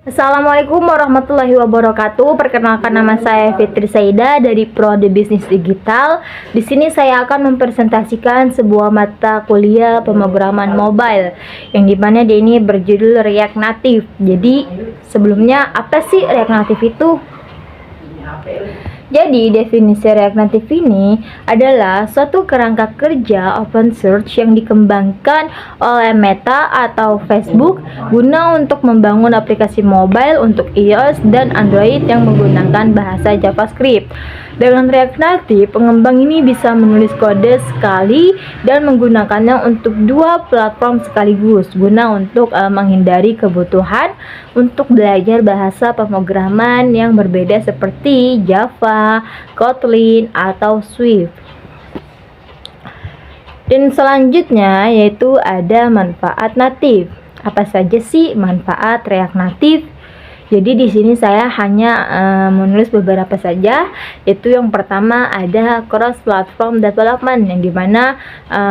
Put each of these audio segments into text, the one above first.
Assalamualaikum warahmatullahi wabarakatuh. Perkenalkan, nama saya Fitri Saida dari Prodi Bisnis Digital. Di sini saya akan mempresentasikan sebuah mata kuliah pemrograman mobile yang dimana dia ini berjudul React Native. Jadi sebelumnya apa sih React Native itu? Jadi, definisi React Native ini adalah suatu kerangka kerja open source yang dikembangkan oleh Meta atau Facebook guna untuk membangun aplikasi mobile untuk iOS dan Android yang menggunakan bahasa JavaScript. Dengan React Native, pengembang ini bisa menulis kode sekali dan menggunakannya untuk dua platform sekaligus guna untuk menghindari kebutuhan untuk belajar bahasa pemrograman yang berbeda seperti Java, Kotlin, atau Swift. Dan selanjutnya yaitu ada manfaat natif. Apa saja sih manfaat React Native? Jadi di sini saya hanya menulis beberapa saja. Yaitu yang pertama ada cross platform development, yang dimana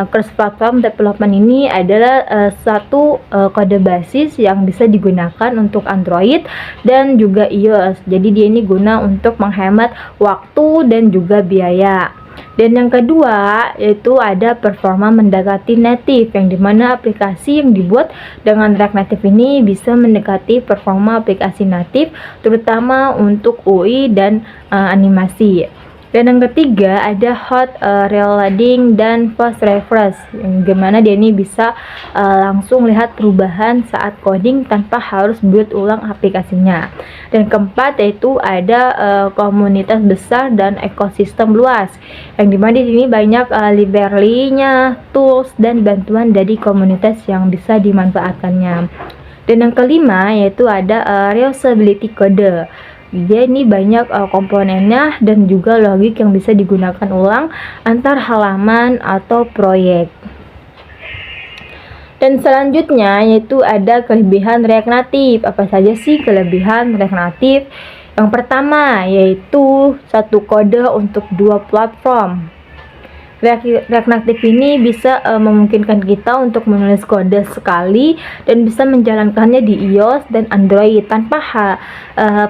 cross platform development ini adalah satu kode basis yang bisa digunakan untuk Android dan juga iOS. Jadi dia ini guna untuk menghemat waktu dan juga biaya. Dan yang kedua yaitu ada performa mendekati native, yang dimana aplikasi yang dibuat dengan React Native ini bisa mendekati performa aplikasi native, terutama untuk UI dan animasi. Dan yang ketiga ada hot reloading dan fast refresh, yang gimana dia ini bisa langsung lihat perubahan saat coding tanpa harus build ulang aplikasinya. Dan keempat yaitu ada komunitas besar dan ekosistem luas, yang dimana di sini banyak library-nya, tools dan bantuan dari komunitas yang bisa dimanfaatkannya. Dan yang kelima yaitu ada reusability code. Dia ini banyak komponennya dan juga logik yang bisa digunakan ulang antar halaman atau proyek. Dan selanjutnya yaitu ada kelebihan React Native. Apa saja sih kelebihan React Native? Yang pertama yaitu satu kode untuk dua platform. React Native ini bisa memungkinkan kita untuk menulis kode sekali dan bisa menjalankannya di iOS dan Android tanpa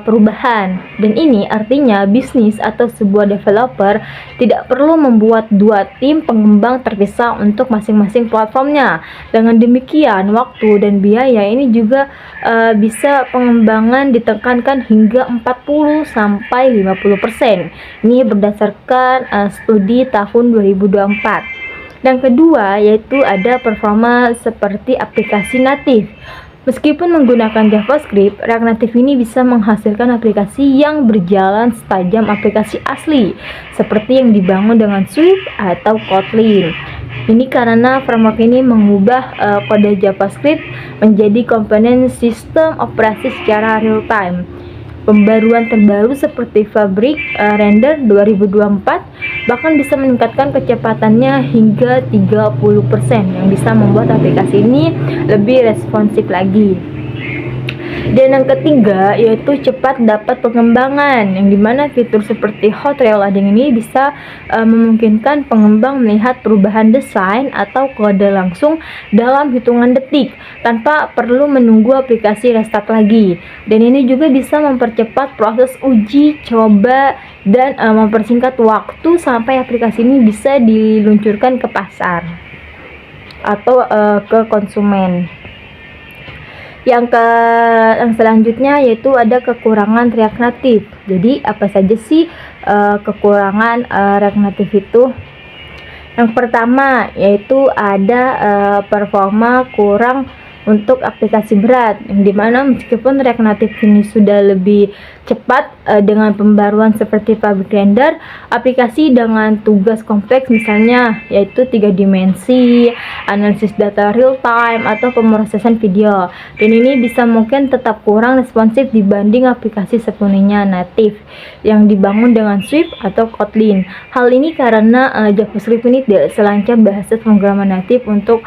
perubahan. Dan ini artinya bisnis atau sebuah developer tidak perlu membuat dua tim pengembang terpisah untuk masing-masing platformnya. Dengan demikian, waktu dan biaya ini juga bisa pengembangan ditekankan hingga 40-50%. Ini berdasarkan studi tahun 2024. Dan kedua yaitu ada performa seperti aplikasi natif. Meskipun menggunakan JavaScript, React Native ini bisa menghasilkan aplikasi yang berjalan setajam aplikasi asli seperti yang dibangun dengan Swift atau Kotlin. Ini karena framework ini mengubah kode JavaScript menjadi komponen sistem operasi secara real time. Pembaruan terbaru seperti Fabric Render 2024 bahkan bisa meningkatkan kecepatannya hingga 30%, yang bisa membuat aplikasi ini lebih responsif lagi. Dan yang ketiga yaitu cepat dapat pengembangan, yang dimana fitur seperti hot reloading ini bisa memungkinkan pengembang melihat perubahan desain atau kode langsung dalam hitungan detik tanpa perlu menunggu aplikasi restart lagi. Dan ini juga bisa mempercepat proses uji coba dan mempersingkat waktu sampai aplikasi ini bisa diluncurkan ke pasar atau ke konsumen. Yang selanjutnya yaitu ada kekurangan React Native. Jadi apa saja sih kekurangan React Native itu? Yang pertama yaitu ada performa kurang untuk aplikasi berat, yang dimana meskipun React Native ini sudah lebih cepat dengan pembaruan seperti Fabric Render, aplikasi dengan tugas kompleks misalnya yaitu 3 dimensi, analisis data real time, atau pemrosesan video, dan ini bisa mungkin tetap kurang responsif dibanding aplikasi sepenuhnya native yang dibangun dengan Swift atau Kotlin. Hal ini karena JavaScript ini tidak selancar bahasa pemrograman native untuk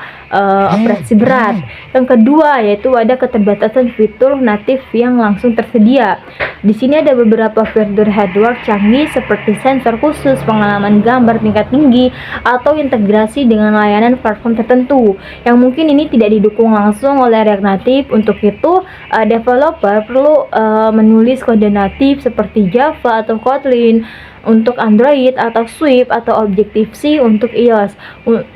operasi berat. Yang kedua yaitu ada keterbatasan fitur native yang langsung tersedia. Di sini ada beberapa fitur hardware canggih seperti sensor khusus, pengalaman gambar tingkat tinggi, atau integrasi dengan layanan platform tertentu yang mungkin ini tidak didukung langsung oleh React Native. Untuk itu, developer perlu menulis kode natif seperti Java atau Kotlin untuk Android, atau Swift atau Objective-C untuk iOS,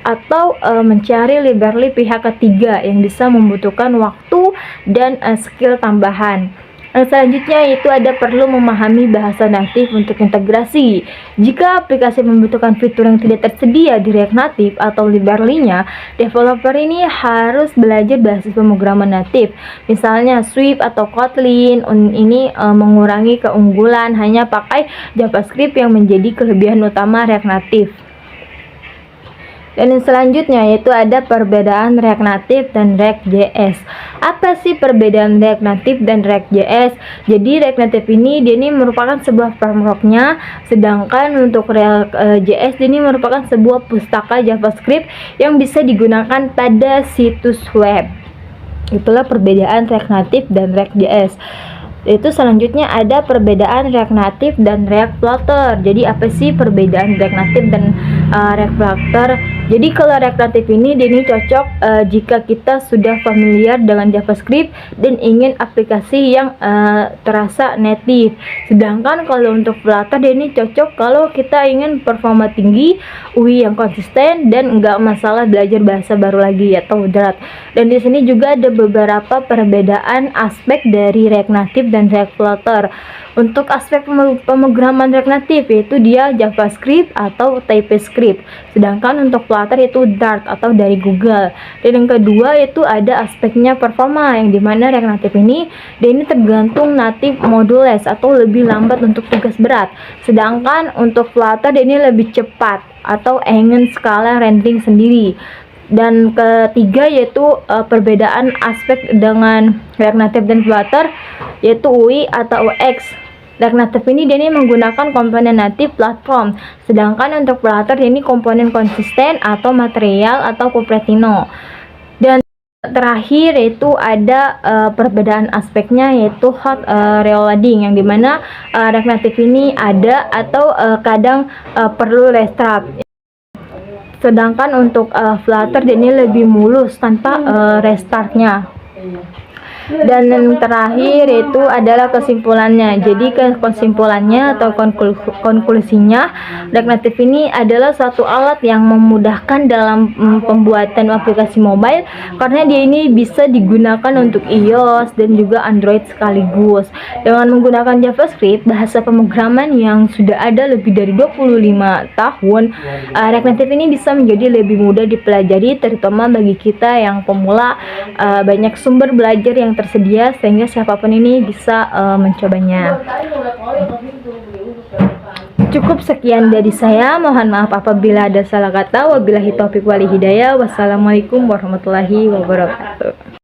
atau mencari library pihak ketiga yang bisa membutuhkan waktu dan skill tambahan. Yang selanjutnya itu ada perlu memahami bahasa natif untuk integrasi. Jika aplikasi membutuhkan fitur yang tidak tersedia di React Native atau library-nya, developer ini harus belajar bahasa pemrograman natif. Misalnya Swift atau Kotlin ini mengurangi keunggulan hanya pakai JavaScript yang menjadi kelebihan utama React Native. Dan yang selanjutnya yaitu ada perbedaan React Native dan React.js. Apa sih perbedaan React Native dan React.js? Jadi React Native ini merupakan sebuah frameworknya, sedangkan untuk React.js ini merupakan sebuah pustaka JavaScript yang bisa digunakan pada situs web. Itulah perbedaan React Native dan React.js. Itu selanjutnya ada perbedaan React Native dan React Flutter. Jadi apa sih perbedaan React Native dan React Flutter? Jadi kalau React Native ini cocok jika kita sudah familiar dengan JavaScript dan ingin aplikasi yang terasa native. Sedangkan kalau untuk Flutter ini cocok kalau kita ingin performa tinggi, UI yang konsisten, dan nggak masalah belajar bahasa baru lagi atau berat. Dan di sini juga ada beberapa perbedaan aspek dari React Native dan React Flutter. Untuk aspek pemrograman React Native yaitu dia JavaScript atau TypeScript, sedangkan untuk Flutter itu Dart atau dari Google. Dan yang kedua itu ada aspeknya performa, yang dimana React Native ini tergantung native modules atau lebih lambat untuk tugas berat, sedangkan untuk Flutter ini lebih cepat atau ingin skala rendering sendiri. Dan ketiga yaitu perbedaan aspek dengan React Native dan Flutter yaitu UI atau UX. React Native ini menggunakan komponen native platform, sedangkan untuk Flutter ini komponen konsisten atau material atau Cupertino. Dan terakhir yaitu ada perbedaan aspeknya yaitu hot reloading, yang dimana React Native ini ada atau kadang perlu restart. Sedangkan untuk Flutter ini lebih mulus tanpa restartnya. Dan yang terakhir itu adalah kesimpulannya. Jadi kesimpulannya atau konklusinya, React Native ini adalah suatu alat yang memudahkan dalam pembuatan aplikasi mobile, karena dia ini bisa digunakan untuk iOS dan juga Android sekaligus. Dengan menggunakan JavaScript, bahasa pemrograman yang sudah ada lebih dari 25 tahun, React Native ini bisa menjadi lebih mudah dipelajari, terutama bagi kita yang pemula. Banyak sumber belajar yang tersedia sehingga siapapun ini bisa mencobanya. Cukup sekian dari saya, mohon maaf apabila ada salah kata. Wabillahi taufiq wal hidayah. Wassalamualaikum warahmatullahi wabarakatuh.